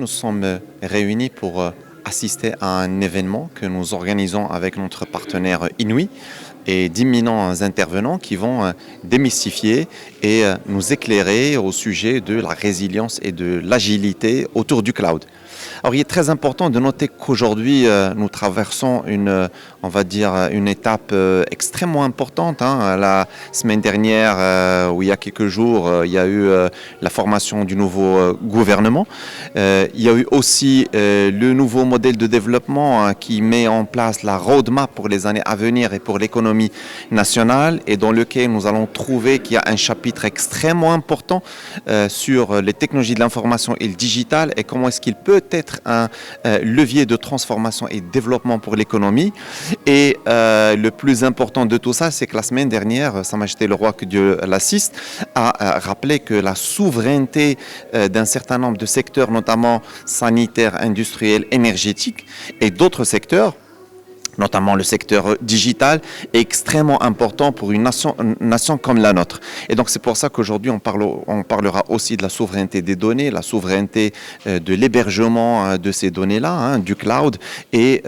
nous sommes réunis pour assister à un événement que nous organisons avec notre partenaire Inouï et d'imminents intervenants qui vont démystifier et nous éclairer au sujet de la résilience et de l'agilité autour du cloud. Alors il est très important de noter qu'aujourd'hui nous traversons on va dire une étape extrêmement importante. La semaine dernière, ou il y a quelques jours, il y a eu la formation du nouveau gouvernement. Il y a eu aussi le nouveau modèle de développement qui met en place la roadmap pour les années à venir et pour l'économie nationale, et dans lequel nous allons trouver qu'il y a un chapitre extrêmement important sur les technologies de l'information et le digital et comment est-ce qu'il peut être un levier de transformation et de développement pour l'économie. Et le plus important de tout ça, c'est que la semaine dernière, Sa Majesté le Roi, que Dieu l'assiste, a rappelé que la souveraineté d'un certain nombre de secteurs, notamment sanitaires, industriels, énergétiques et d'autres secteurs, notamment le secteur digital, est extrêmement important pour une nation comme la nôtre. Et donc c'est pour ça qu'aujourd'hui on parlera aussi de la souveraineté des données, la souveraineté de l'hébergement de ces données-là, du cloud. Et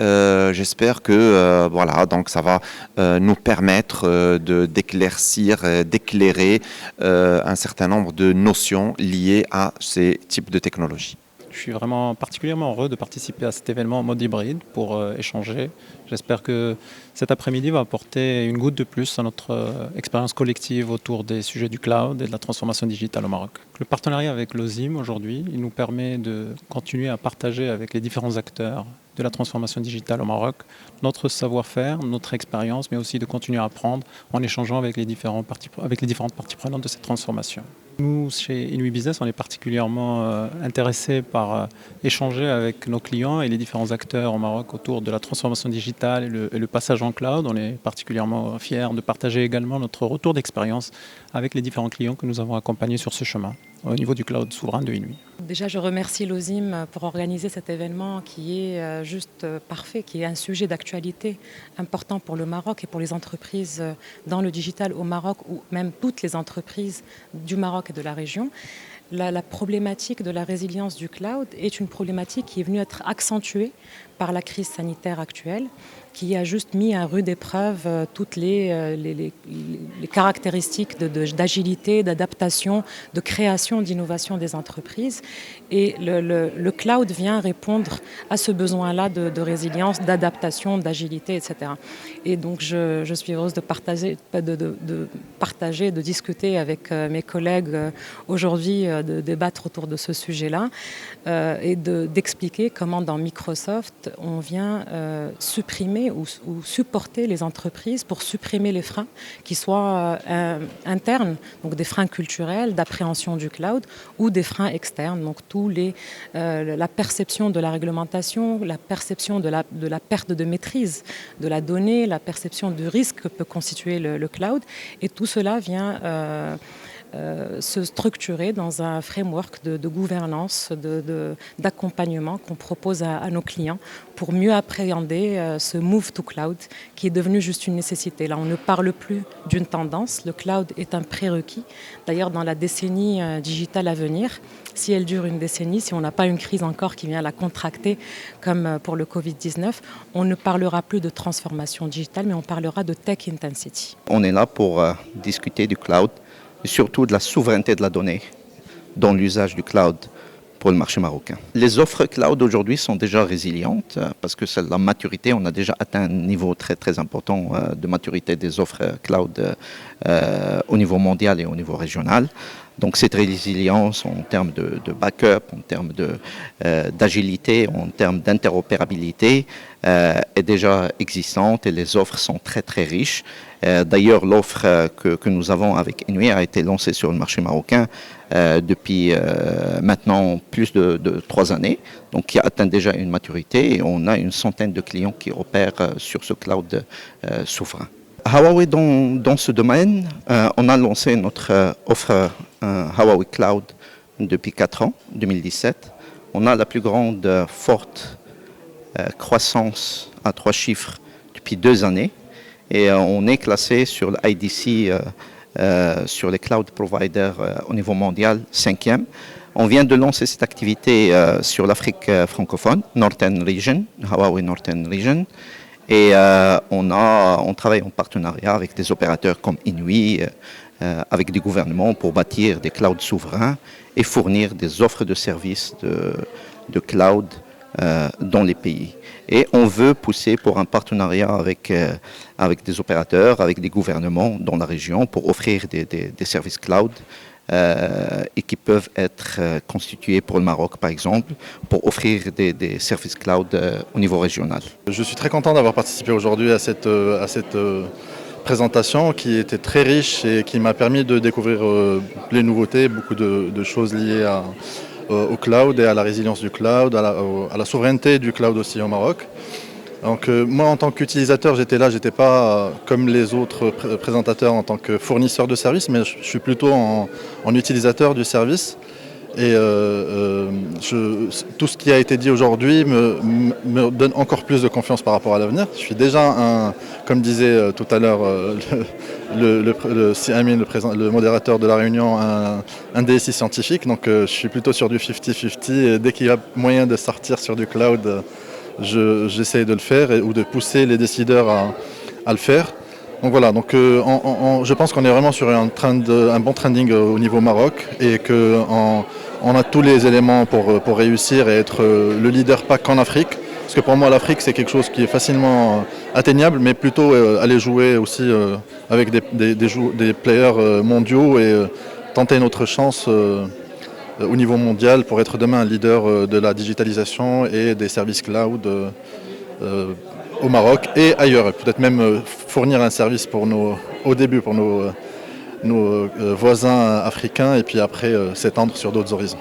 j'espère que voilà, donc ça va nous permettre d'éclaircir, d'éclairer un certain nombre de notions liées à ces types de technologies. Je suis vraiment particulièrement heureux de participer à cet événement en mode hybride pour échanger. J'espère que cet après-midi va apporter une goutte de plus à notre expérience collective autour des sujets du cloud et de la transformation digitale au Maroc. Le partenariat avec l'OSIM aujourd'hui, il nous permet de continuer à partager avec les différents acteurs de la transformation digitale au Maroc notre savoir-faire, notre expérience, mais aussi de continuer à apprendre en échangeant avec les différentes parties prenantes de cette transformation. Nous, chez Inouï Business, on est particulièrement intéressés par échanger avec nos clients et les différents acteurs au Maroc autour de la transformation digitale et le passage en cloud. On est particulièrement fiers de partager également notre retour d'expérience avec les différents clients que nous avons accompagnés sur ce chemin au niveau du cloud souverain de Inouï. Déjà, je remercie l'OSIM pour organiser cet événement qui est juste parfait, qui est un sujet d'actualité important pour le Maroc et pour les entreprises dans le digital au Maroc, ou même toutes les entreprises du Maroc et de la région. La problématique de la résilience du cloud est une problématique qui est venue être accentuée par la crise sanitaire actuelle, qui a juste mis à rude épreuve toutes les caractéristiques d'agilité, d'adaptation, de création, d'innovation des entreprises. Et le cloud vient répondre à ce besoin-là de résilience, d'adaptation, d'agilité, etc. Et donc je suis heureuse de partager, de discuter avec mes collègues aujourd'hui, de débattre autour de ce sujet-là et d'expliquer comment dans Microsoft, on vient supprimer ou supporter les entreprises pour supprimer les freins qui soient internes, donc des freins culturels, d'appréhension du cloud, ou des freins externes, donc la perception de la réglementation, la perception de la perte de maîtrise de la donnée, la perception du risque que peut constituer le cloud. Et tout cela vient se structurer dans un framework de gouvernance, d'accompagnement qu'on propose à nos clients pour mieux appréhender ce move to cloud qui est devenu juste une nécessité. Là, on ne parle plus d'une tendance, le cloud est un prérequis. D'ailleurs, dans la décennie digitale à venir, si elle dure une décennie, si on n'a pas une crise encore qui vient la contracter comme pour le Covid-19, on ne parlera plus de transformation digitale, mais on parlera de tech intensity. On est là pour discuter du cloud, et surtout de la souveraineté de la donnée dans l'usage du cloud pour le marché marocain. Les offres cloud aujourd'hui sont déjà résilientes parce que c'est la maturité, on a déjà atteint un niveau très très important de maturité des offres cloud au niveau mondial et au niveau régional. Donc cette résilience en termes de backup, en termes d'agilité, en termes d'interopérabilité est déjà existante et les offres sont très très riches. D'ailleurs, l'offre que nous avons avec Inouï a été lancée sur le marché marocain depuis maintenant plus de 3 années, donc qui a atteint déjà une maturité et on a une centaine de clients qui opèrent sur ce cloud souverain. Huawei, dans ce domaine, on a lancé notre offre Huawei Cloud depuis 4 ans, 2017. On a la plus grande forte croissance à 3 chiffres depuis 2 années et on est classé sur l'IDC sur les cloud providers au niveau mondial, 5e. On vient de lancer cette activité sur l'Afrique francophone, Northern Region, Huawei Northern Region. Et on travaille en partenariat avec des opérateurs comme Inouï, avec des gouvernements pour bâtir des clouds souverains et fournir des offres de services de cloud dans les pays. Et on veut pousser pour un partenariat avec des opérateurs, avec des gouvernements dans la région pour offrir des services cloud et qui peuvent être constitués pour le Maroc, par exemple, pour offrir des services cloud au niveau régional. Je suis très content d'avoir participé aujourd'hui à cette présentation qui était très riche et qui m'a permis de découvrir les nouveautés, beaucoup de choses liées au cloud et à la résilience du cloud, à la souveraineté du cloud aussi au Maroc. Donc moi en tant qu'utilisateur, j'étais pas comme les autres présentateurs en tant que fournisseur de services, mais je suis plutôt en utilisateur du service. Et tout ce qui a été dit aujourd'hui me donne encore plus de confiance par rapport à l'avenir. Je suis déjà comme disait tout à l'heure le modérateur de la réunion, un DSI scientifique. Donc je suis plutôt sur du 50-50 et dès qu'il y a moyen de sortir sur du cloud, j'essaie de le faire ou de pousser les décideurs à le faire. Donc voilà, je pense qu'on est vraiment sur un bon trending au niveau Maroc et qu'on a tous les éléments pour réussir et être le leader pas qu'en Afrique. Parce que pour moi l'Afrique c'est quelque chose qui est facilement atteignable, mais plutôt aller jouer aussi avec des players mondiaux et tenter notre chance au niveau mondial pour être demain un leader de la digitalisation et des services cloud au Maroc et ailleurs. Peut-être même fournir un service au début pour nos voisins africains et puis après s'étendre sur d'autres horizons.